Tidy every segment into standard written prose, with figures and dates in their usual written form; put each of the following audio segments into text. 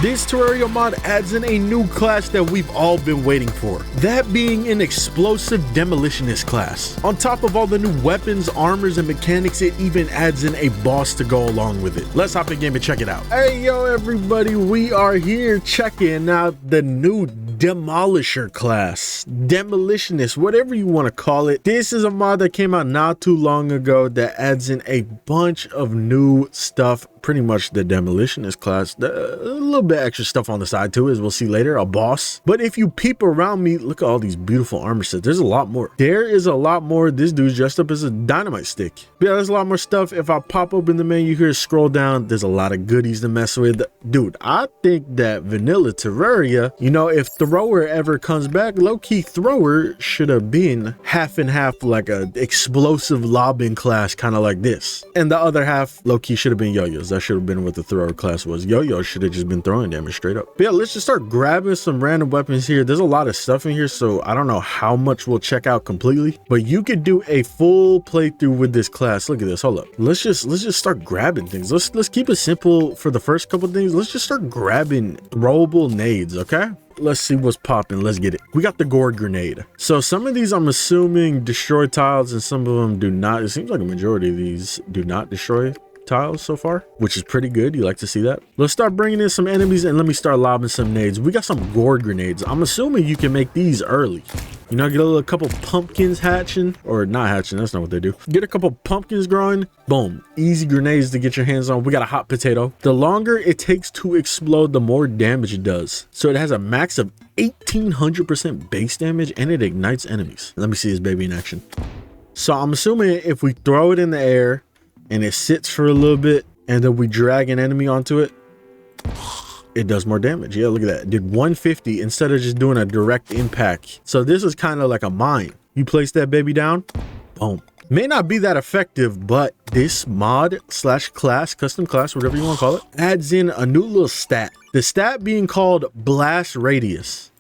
This Terraria mod adds in a new class that we've all been waiting for, that being an explosive Demolitionist class. On top of all the new weapons, armors, and mechanics, it even adds in a boss to go along with it. Let's hop in game and check it out. Hey yo everybody, we are here checking out the new Demolisher class, Demolitionist, whatever you want to call it. This is a mod that came out not too long ago that adds in a bunch of new stuff, pretty much the Demolitionist class, a little bit extra stuff on the side too, as we'll see later, a boss. But if you peep around me, look at all these beautiful armor sets. There's a lot more. There is a lot more. This dude's dressed up as a dynamite stick. But yeah, there's a lot more stuff. If I pop open the menu here, scroll down, there's a lot of goodies to mess with. Dude, I think that vanilla Terraria, you know, if Thrower ever comes back, low-key Thrower should have been half and half, like a explosive lobbing class, kind of like this, and the other half low-key should have been yo-yos. That should have been what the Thrower class was. Yo-yo should have just been throwing damage straight up. But yeah, let's just start grabbing some random weapons here. There's a lot of stuff in here, so I don't know how much we'll check out completely, but you could do a full playthrough with this class. Look at this. Hold up. Let's just start grabbing things. Let's keep it simple for the first couple things. Let's just start grabbing throwable nades, okay? Let's see what's popping. Let's get it. We got the gourd grenade. So some of these I'm assuming destroy tiles and some of them do not. It seems like a majority of these do not destroy tiles so far, which is pretty good. You like to see that. Let's start bringing in some enemies and let me start lobbing some nades. We got some gourd grenades. I'm assuming you can make these early. You know, get a couple pumpkins hatching, or not hatching, that's not what they do. Get a couple pumpkins growing, boom, easy grenades to get your hands on. We got a hot potato. The longer it takes to explode, the more damage it does. So it has a max of 1800% base damage and it ignites enemies. Let me see this baby in action. So I'm assuming if we throw it in the air and it sits for a little bit and then we drag an enemy onto it, it does more damage. Yeah, look at that. It did 150 instead of just doing a direct impact. So this is kind of like a mine. You place that baby down, boom. May not be that effective, but this mod slash class, custom class, whatever you want to call it, adds in a new little stat. The stat being called blast radius.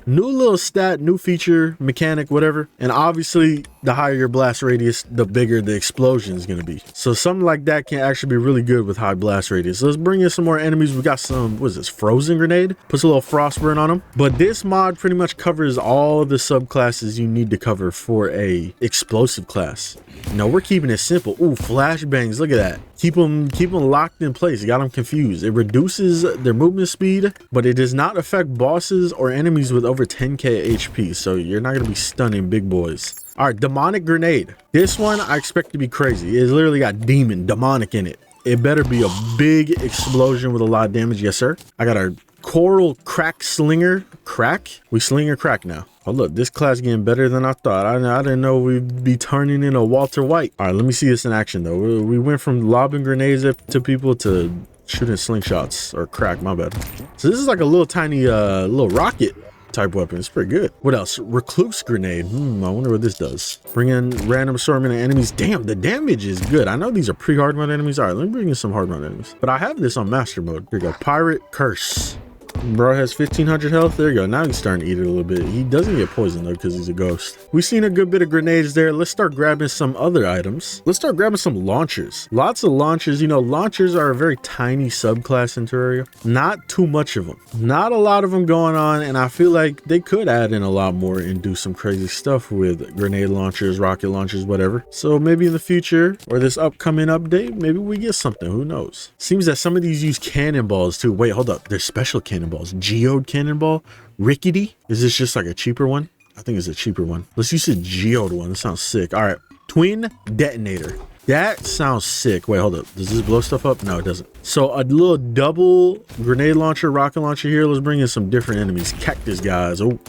New little stat, new feature, mechanic, whatever. And obviously, the higher your blast radius, the bigger the explosion is going to be. So something like that can actually be really good with high blast radius. So let's bring in some more enemies. We got some, what is this, frozen grenade? Puts a little frost burn on them. But this mod pretty much covers all the subclasses you need to cover for a explosive class. You know, we're keeping it simple. Ooh, flashbangs, look at that. Keep them locked in place. You got them confused. It reduces their movement speed, but it does not affect bosses or enemies with over 10k HP. So you're not going to be stunning big boys. All right, demonic grenade. This one I expect to be crazy. It's literally got demonic in it. It better be a big explosion with a lot of damage. Yes, sir. I got our coral crack slinger. Crack? We slinger crack now. Oh, look, this class getting better than I thought. I didn't know we'd be turning into Walter White. All right, let me see this in action, though. We went from lobbing grenades to people to shooting slingshots, or crack, my bad. So this is like a little tiny, little rocket type weapon. It's pretty good. What else? Recluse grenade. I wonder what this does. Bring in random assortment of enemies. Damn, the damage is good. I know these are pre-hard mode enemies. All right, let me bring in some hard mode enemies. But I have this on master mode. Here we go. Pirate curse. Bro has 1500 health. There you go. Now he's starting to eat it a little bit. He doesn't get poisoned though because he's a ghost. We've seen a good bit of grenades there. Let's start grabbing some other items. Let's start grabbing some launchers. Lots of launchers. You know, launchers are a very tiny subclass in Terraria. Not too much of them. Not a lot of them going on, and I feel like they could add in a lot more and do some crazy stuff with grenade launchers, rocket launchers, whatever. So maybe in the future or this upcoming update, maybe we get something. Who knows? Seems that some of these use cannonballs too. Wait, hold up. There's special cannonballs. Geode cannonball. Rickety. Is this just like a cheaper one? I think it's a cheaper one. Let's use a geode one. That sounds sick. All right. Twin detonator. That sounds sick. Wait, hold up. Does this blow stuff up? No, it doesn't. So a little double grenade launcher, rocket launcher here. Let's bring in some different enemies. Cactus guys. Oh,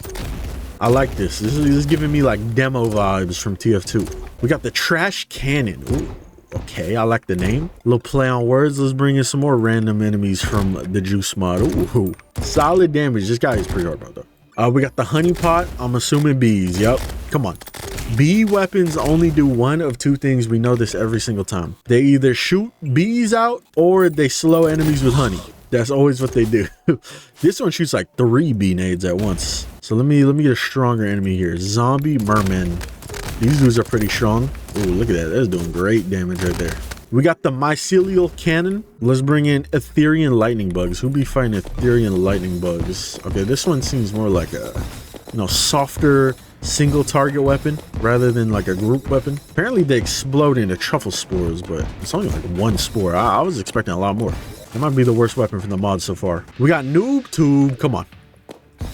I like this. This is giving me like demo vibes from TF2. We got the trash cannon. Ooh. Okay, I like the name. A little play on words. Let's bring in some more random enemies from the juice mod. Ooh, solid damage. This guy is pretty hard though. We got the honey pot. I'm assuming bees. Yep. Come on. Bee weapons only do one of two things. We know this every single time. They either shoot bees out or they slow enemies with honey. That's always what they do. This one shoots like 3 bee nades at once. So let me get a stronger enemy here. Zombie merman. These dudes are pretty strong. Ooh, look at that. That's doing great damage right there. We got the mycelial cannon. Let's bring in Ethereal lightning bugs. Who be fighting Ethereal lightning bugs? Okay, this one seems more like a, you know, softer single target weapon rather than like a group weapon. Apparently they explode into truffle spores, but it's only like one spore. I was expecting a lot more. That might be the worst weapon from the mod so far. We got Noob Tube. Come on.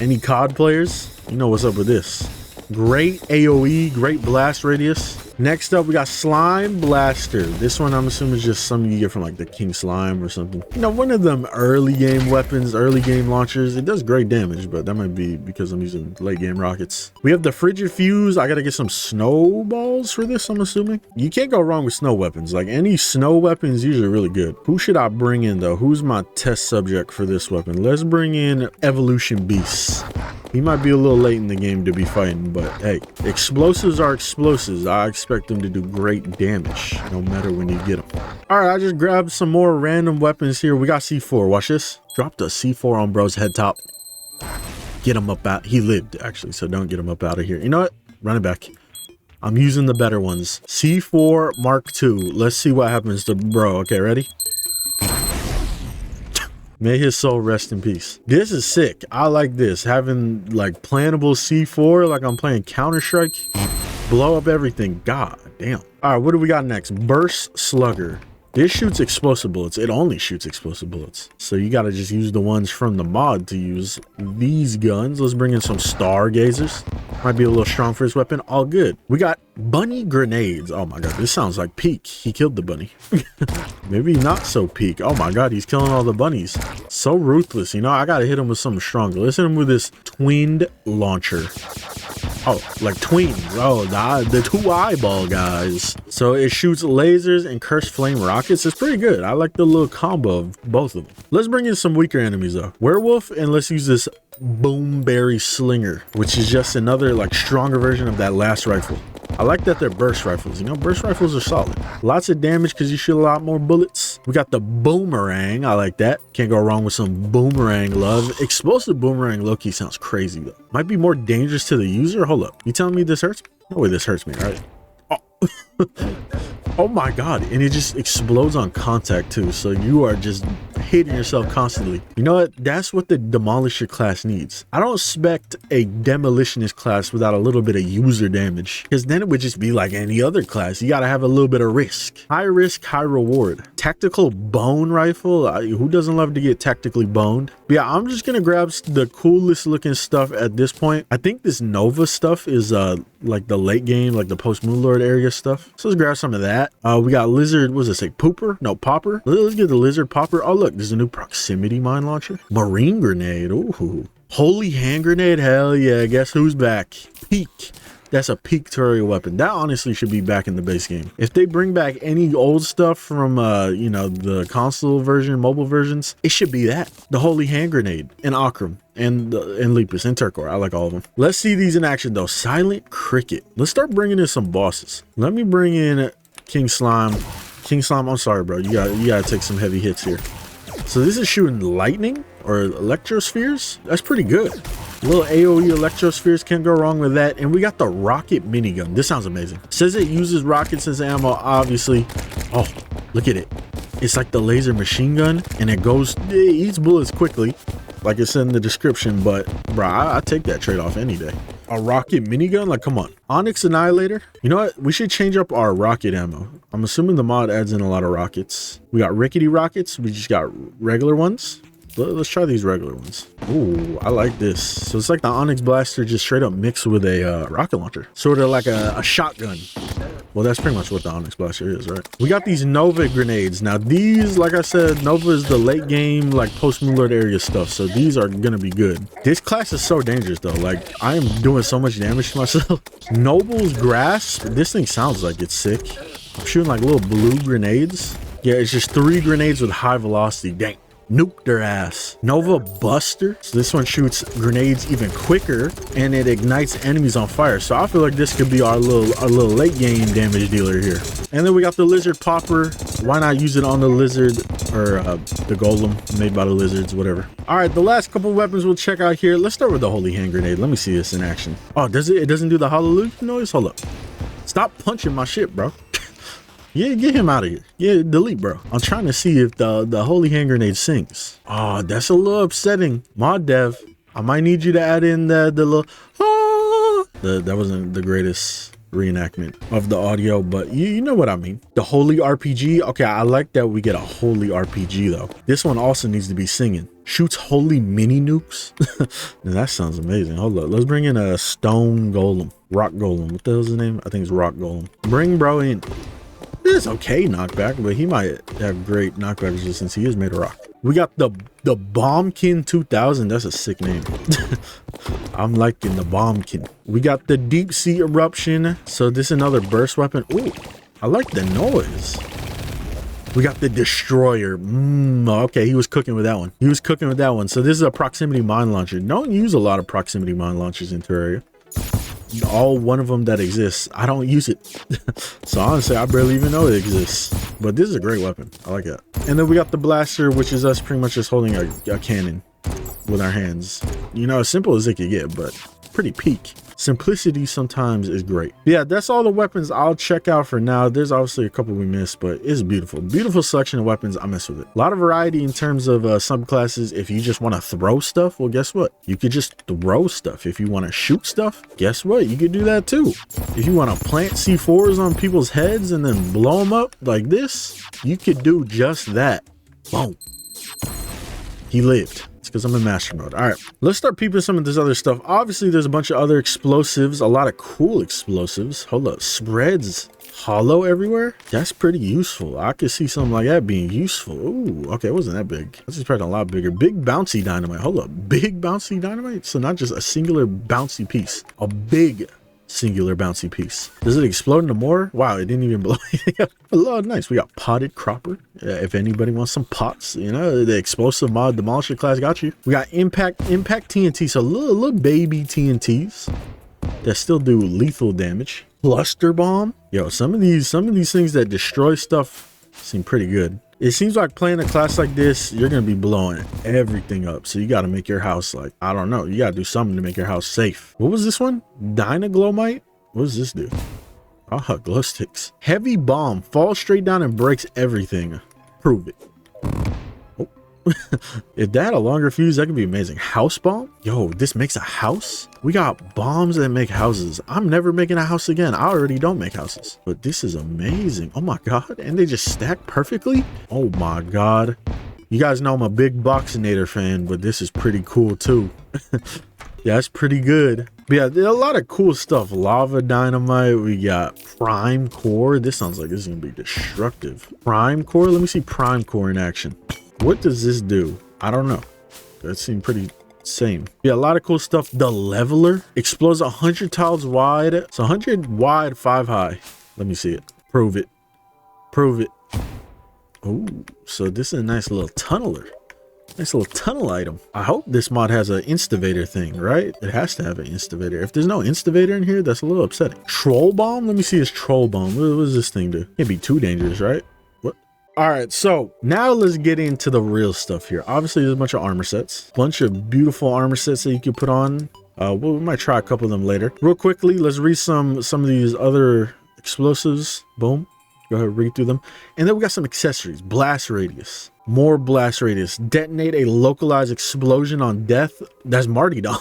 Any COD players? You know what's up with this. Great AoE, great blast radius. Next up, we got Slime Blaster. This one, I'm assuming, is just something you get from like the King Slime or something. You know, one of them early game weapons, early game launchers. It does great damage, but that might be because I'm using late game rockets. We have the Frigid Fuse. I gotta get some snowballs for this, I'm assuming. You can't go wrong with snow weapons. Like any snow weapon is usually really good. Who should I bring in though? Who's my test subject for this weapon? Let's bring in Evolution Beast. He might be a little late in the game to be fighting, but hey, explosives are explosives. I expect them to do great damage, no matter when you get them. All right, I just grabbed some more random weapons here. We got C4. Watch this. Dropped a C4 on bro's head top. Get him up out. He lived, actually, so don't get him up out of here. You know what? Run it back. I'm using the better ones. C4 Mark II. Let's see what happens to bro. Okay, ready? May his soul rest in peace. This is sick. I like this. Having like plannable C4, like I'm playing Counter-Strike. Blow up everything. God damn. All right, what do we got next? Burst Slugger. This shoots explosive bullets. It only shoots explosive bullets. So you got to just use the ones from the mod to use these guns. Let's bring in some Stargazers. Might be a little strong for his weapon. All good. We got bunny grenades. Oh my god, this sounds like peak. He killed the bunny. Maybe not so peak. Oh my god, he's killing all the bunnies. So ruthless. You know, I gotta hit him with something stronger. Let's hit him with this twined launcher. Oh, like twins. Oh, the two eyeball guys. So it shoots lasers and cursed flame rockets. It's pretty good. I like the little combo of both of them. Let's bring in some weaker enemies though. Werewolf, and let's use this Boomberry Slinger, which is just another like stronger version of that last rifle. I like that they're burst rifles. You know, burst rifles are solid. Lots of damage because you shoot a lot more bullets. We got the boomerang. I like that. Can't go wrong with some boomerang love. Explosive boomerang low-key sounds crazy though. Might be more dangerous to the user. Hold up. You telling me this hurts me? No way this hurts me, right? Oh. Oh my god, and it just explodes on contact too, so you are just hitting yourself constantly. You know what? That's what the Demolisher class needs. I don't expect a Demolitionist class without a little bit of user damage, because then it would just be like any other class. You gotta have a little bit of risk. High risk, high reward. Tactical bone rifle. Who doesn't love to get tactically boned? But yeah, I'm just gonna grab the coolest looking stuff at this point. I think this Nova stuff is like the late game, like the post Moonlord area stuff. So let's grab some of that. We got lizard, what does it say? Pooper? No, popper. Let's get the lizard popper. Oh look, there's a new proximity mine launcher. Marine grenade. Ooh. Holy hand grenade. Hell yeah. Guess who's back? Peak. That's a peak Terraria weapon. That honestly should be back in the base game. If they bring back any old stuff from you know, the console version, mobile versions, it should be that. The Holy Hand Grenade and Akram and Lepus and Turkor. I like all of them. Let's see these in action though. Silent Cricket. Let's start bringing in some bosses. Let me bring in King Slime. King Slime, I'm sorry, bro. You gotta take some heavy hits here. So this is shooting lightning or electrospheres. That's pretty good. Little AoE electrospheres, can't go wrong with that. And we got the rocket minigun. This sounds amazing. Says it uses rockets as ammo, obviously. Oh, look at it. It's like the laser machine gun, and it eats bullets quickly, like it said in the description. But bro, I take that trade-off any day. A rocket minigun, like come on. Onyx Annihilator. You know what? We should change up our rocket ammo. I'm assuming the mod adds in a lot of rockets. We got rickety rockets. We just got regular ones. Let's try these regular ones. Ooh, I like this. So it's like the Onyx Blaster just straight up mixed with a rocket launcher. Sort of like a shotgun. Well, that's pretty much what the Onyx Blaster is, right? We got these Nova grenades. Now these, like I said, Nova is the late game, like post Moonlord area stuff. So these are gonna be good. This class is so dangerous though. Like I am doing so much damage to myself. Noble's Grasp. This thing sounds like it's sick. I'm shooting like little blue grenades. Yeah, it's just 3 grenades with high velocity. Dang. Nuke their ass. Nova Buster. So this one shoots grenades even quicker and it ignites enemies on fire. So I feel like this could be our little late game damage dealer here. And then we got the lizard popper. Why not use it on the lizard or the golem made by the lizards, whatever. All right, the last couple weapons we'll check out here. Let's start with the Holy Hand Grenade. Let me see this in action. Oh, does it? It doesn't do the hallelujah noise? Hold up. Stop punching my shit, bro. Yeah, get him out of here. Yeah, delete, bro. I'm trying to see if the holy hand grenade sinks. Oh, that's a little upsetting. Mod dev, I might need you to add in the little that wasn't the greatest reenactment of the audio, but you know what I mean. The holy RPG. Okay, I like that we get a holy RPG though. This one also needs to be singing. Shoots holy mini nukes. Now, that sounds amazing. Hold up, let's bring in a stone golem, rock golem. What the hell's his name? I think it's rock golem. Bring bro in. It's okay knockback, but he might have great knockback resistance. He is made of rock. We got the Bombkin 2000. That's a sick name. I'm liking the Bombkin. We got the deep sea eruption. So this is another burst weapon. Ooh, I like the noise. We got the destroyer. Okay, he was cooking with that one. He was cooking with that one. So this is a proximity mine launcher. Don't use a lot of proximity mine launchers in Terraria. All one of them that exists. I don't use it. So honestly, I barely even know it exists. But this is a great weapon. I like that. And then we got the blaster, which is us pretty much just holding a cannon with our hands. You know, as simple as it could get, but pretty peak. Simplicity sometimes is great. Yeah, that's all the weapons I'll check out for now. There's obviously a couple we missed, but it's beautiful. Beautiful selection of weapons. I mess with it. A lot of variety in terms of subclasses. If you just want to throw stuff, well, guess what? You could just throw stuff. If you want to shoot stuff, guess what? You could do that too. If you want to plant C4s on people's heads and then blow them up like this, you could do just that. Boom. He lived. Because I'm in master mode. All right, let's start peeping some of this other stuff. Obviously, there's a bunch of other explosives, a lot of cool explosives. Hold up, spreads hollow everywhere. That's pretty useful. I could see something like that being useful. Ooh, okay, it wasn't that big. I was expecting a lot bigger. Big bouncy dynamite. Hold up, big bouncy dynamite. So not just a singular bouncy piece, a big singular bouncy piece. Does it explode into more? Wow, it didn't even blow. Oh, nice. We got potted cropper. If anybody wants some pots, you know, the explosive mod demolisher class got you. We got impact TNT, so little baby TNTs that still do lethal damage. Cluster bomb. Yo, some of these things that destroy stuff seem pretty good. It seems like playing a class like this, you're going to be blowing everything up. So you got to make your house like, I don't know. You got to do something to make your house safe. What was this one? Dynaglowmite? What does this do? Oh, glow sticks. Heavy bomb. Falls straight down and breaks everything. Prove it. Oh. If that had a longer fuse, that could be amazing. House bomb? Yo, this makes a house? We got bombs that make houses. I'm never making a house again. I already don't make houses. But this is amazing. Oh my God. And they just stack perfectly? Oh my God. You guys know I'm a big Boxinator fan, but this is pretty cool too. Yeah, it's pretty good. But yeah, there's a lot of cool stuff. Lava dynamite. We got prime core. This sounds like this is gonna be destructive. Prime core. Let me see prime core in action. What does this do? I don't know. That seemed pretty same. Yeah, a lot of cool stuff. The leveler explodes 100 tiles wide. It's 100 wide, 5 high. Let me see it. Prove it. Prove it. Oh, so this is a nice little tunneler. Nice little tunnel item. I hope this mod has an instavator thing, right? It has to have an instavator. If there's no instavator in here, that's a little upsetting. Troll bomb? Let me see this troll bomb. What does this thing do? Can't be too dangerous, right? What? All right, so now let's get into the real stuff here. Obviously, there's a bunch of armor sets. Bunch of beautiful armor sets that you can put on. We might try a couple of them later. Real quickly, let's read some of these other explosives. Boom. Go ahead and read through them. And then we got some accessories. Blast radius. More blast radius. Detonate a localized explosion on death. That's martyrdom.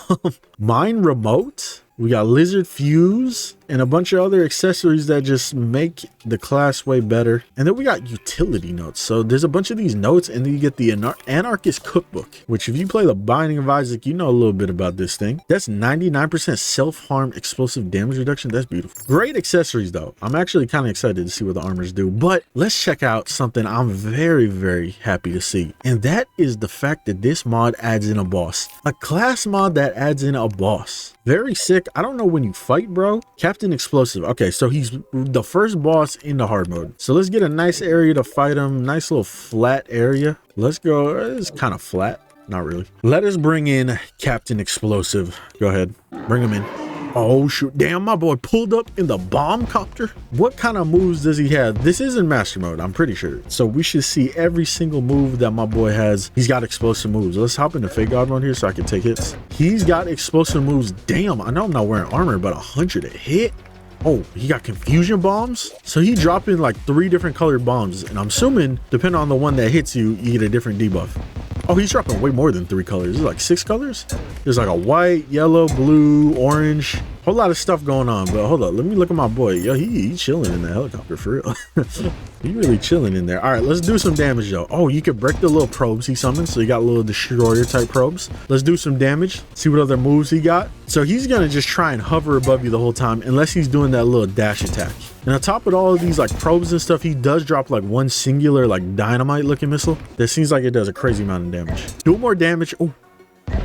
Mine remote. We got lizard fuse and a bunch of other accessories that just make the class way better. And then we got utility notes. So there's a bunch of these notes, and then you get the anarchist cookbook, which if you play the Binding of Isaac, you know a little bit about this thing. That's 99% self-harm explosive damage reduction. That's beautiful. Great accessories though. I'm actually kind of excited to see what the armors do, but let's check out something I'm very, very happy to see. And that is the fact that this mod adds in a boss. A class mod that adds in a boss. Very sick. I don't know when you fight, bro. Captain Explosive. Okay, so he's the first boss in the hard mode. So let's get a nice area to fight him. Nice little flat area. Let's go. It's kind of flat. Not really. Let us bring in Captain Explosive. Go ahead. Bring him in. Oh, shoot. Damn, my boy pulled up in the bomb copter. What kind of moves does he have? This is in master mode, I'm pretty sure. So we should see every single move that my boy has. He's got explosive moves. Let's hop into Fake God mode here so I can take hits. He's got explosive moves. Damn, I know I'm not wearing armor, but 100 a hit. Oh, he got confusion bombs. So he dropping like 3 different colored bombs. And I'm assuming depending on the one that hits you, you get a different debuff. Oh, he's dropping way more than 3 colors. Is it like 6 colors? There's like a white, yellow, blue, orange. Whole lot of stuff going on. But hold up, let me look at my boy. Yo, he chilling in the helicopter for real. He really chilling in there. All right, let's do some damage though. Oh, you can break the little probes he summoned. So you got little destroyer type probes. Let's do some damage. See what other moves he got. So he's gonna just try and hover above you the whole time unless he's doing that little dash attack. And on top of all of these like probes and stuff, he does drop like one singular like dynamite looking missile that seems like it does a crazy amount of damage. Do more damage. Oh,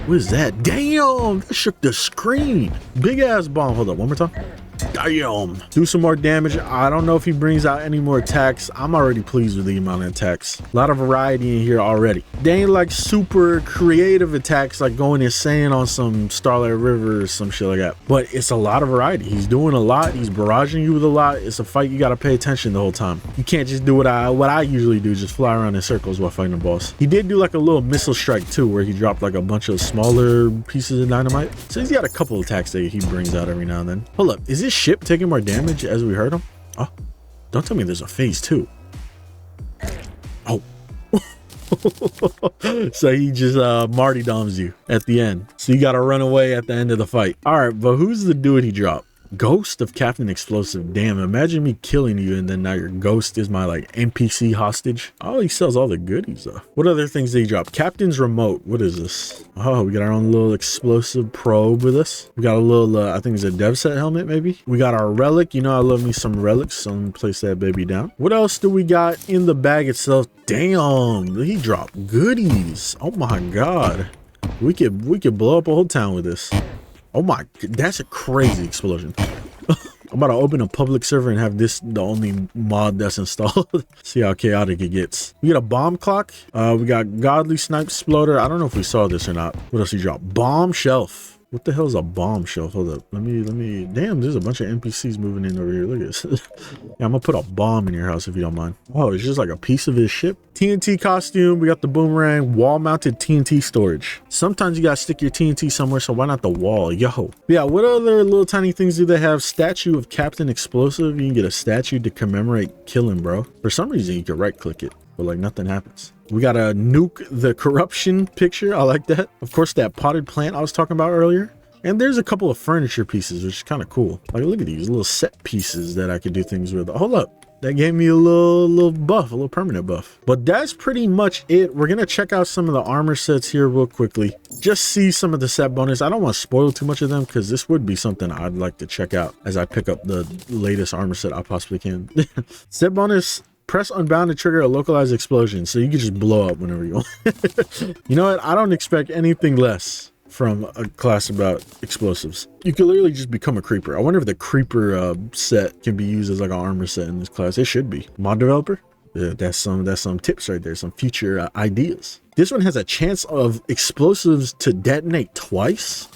what is that? Damn, that shook the screen. Big ass bomb. Hold up, one more time. Damn. Do some more damage. I don't know if he brings out any more attacks. I'm already pleased with the amount of attacks. A lot of variety in here already. They ain't like super creative attacks like going insane on some Starlight River or some shit like that. But it's a lot of variety. He's doing a lot. He's barraging you with a lot. It's a fight you gotta pay attention the whole time. You can't just do what I usually do, just fly around in circles while fighting the boss. He did do like a little missile strike too, where he dropped like a bunch of smaller pieces of dynamite. So he's got a couple attacks that he brings out every now and then. Hold up, is this ship taking more damage as we heard him? Oh, don't tell me there's a phase 2. Oh. So he just Marty doms you at the end. So you gotta run away at the end of the fight. All right, but who's the dude he dropped? Ghost of Captain Explosive. Damn, imagine me killing you and then now your ghost is my like NPC hostage. Oh, he sells all the goodies though. What other things did he drop? Captain's remote. What is this? Oh, we got our own little explosive probe with us. We got a little I think it's a dev set helmet maybe. We got our relic. You know I love me some relics, so I'm gonna place that baby down. What else do we got in the bag itself? Damn, he dropped goodies. Oh my god, we could blow up a whole town with this. Oh my, that's a crazy explosion. I'm about to open a public server and have this the only mod that's installed. See how chaotic it gets. We got a bomb clock. We got godly snipe exploder. I don't know if we saw this or not. What else he dropped? Bomb shelf. What the hell is a bomb shelf? Hold up. Let me. Damn, there's a bunch of NPCs moving in over here. Look at this. Yeah, I'm gonna put a bomb in your house if you don't mind. Oh, it's just like a piece of his ship. TNT costume. We got the boomerang. Wall mounted TNT storage. Sometimes you gotta stick your TNT somewhere, so why not the wall? Yo. Yeah, what other little tiny things do they have? Statue of Captain Explosive. You can get a statue to commemorate killing, bro. For some reason, you can right click it, but like nothing happens. We got a nuke the corruption picture. I like that. Of course, that potted plant I was talking about earlier. And there's a couple of furniture pieces, which is kind of cool. Like, look at these little set pieces that I could do things with. Hold up. That gave me a little buff, a little permanent buff. But that's pretty much it. We're going to check out some of the armor sets here real quickly. Just see some of the set bonus. I don't want to spoil too much of them because this would be something I'd like to check out as I pick up the latest armor set I possibly can. Set bonus. Press unbound to trigger a localized explosion, so you can just blow up whenever you want. You know what? I don't expect anything less from a class about explosives. You can literally just become a creeper. I wonder if the creeper set can be used as like an armor set in this class. It should be. Mod developer? Yeah, that's some tips right there, some future ideas. This one has a chance of explosives to detonate twice.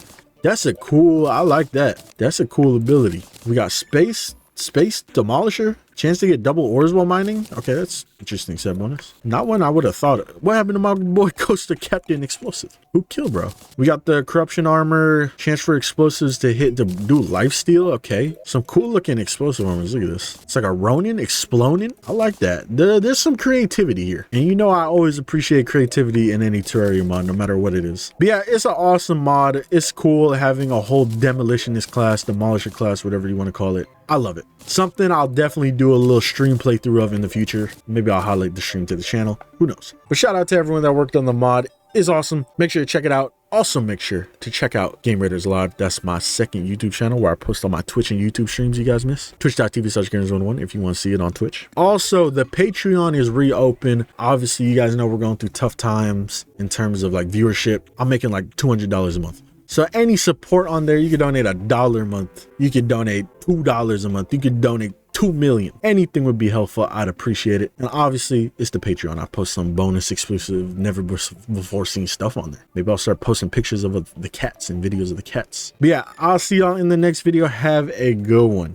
That's a cool, I like that. That's a cool ability. We got space demolisher. Chance to get double ores while mining. Okay, that's interesting set bonus. Not one I would have thought. What happened to my boy Coaster Captain Explosive? Who killed, bro? We got the corruption armor. Chance for explosives to hit to do lifesteal. Okay, some cool looking explosive armors. Look at this. It's like a Ronin exploding. I like that. There's some creativity here, and you know I always appreciate creativity in any Terraria mod, no matter what it is. But yeah, it's an awesome mod. It's cool having a whole demolitionist class, demolisher class, whatever you want to call it. I love it. Something I'll definitely do a little stream playthrough of in the future. Maybe I'll highlight the stream to the channel. Who knows? But shout out to everyone that worked on the mod. It's awesome. Make sure to check it out. Also make sure to check out Game Raiders Live. That's my second YouTube channel where I post all my Twitch and YouTube streams you guys miss. Twitch.tv/Games11 if you want to see it on Twitch. Also, the Patreon is reopened. Obviously, you guys know we're going through tough times in terms of like viewership. I'm making like $200 a month. So any support on there, you can donate $1 a month. You can donate $2 a month. You can donate 2 million. Anything would be helpful. I'd appreciate it. And obviously it's the Patreon. I post some bonus exclusive, never before seen stuff on there. Maybe I'll start posting pictures of the cats and videos of the cats. But yeah, I'll see y'all in the next video. Have a good one.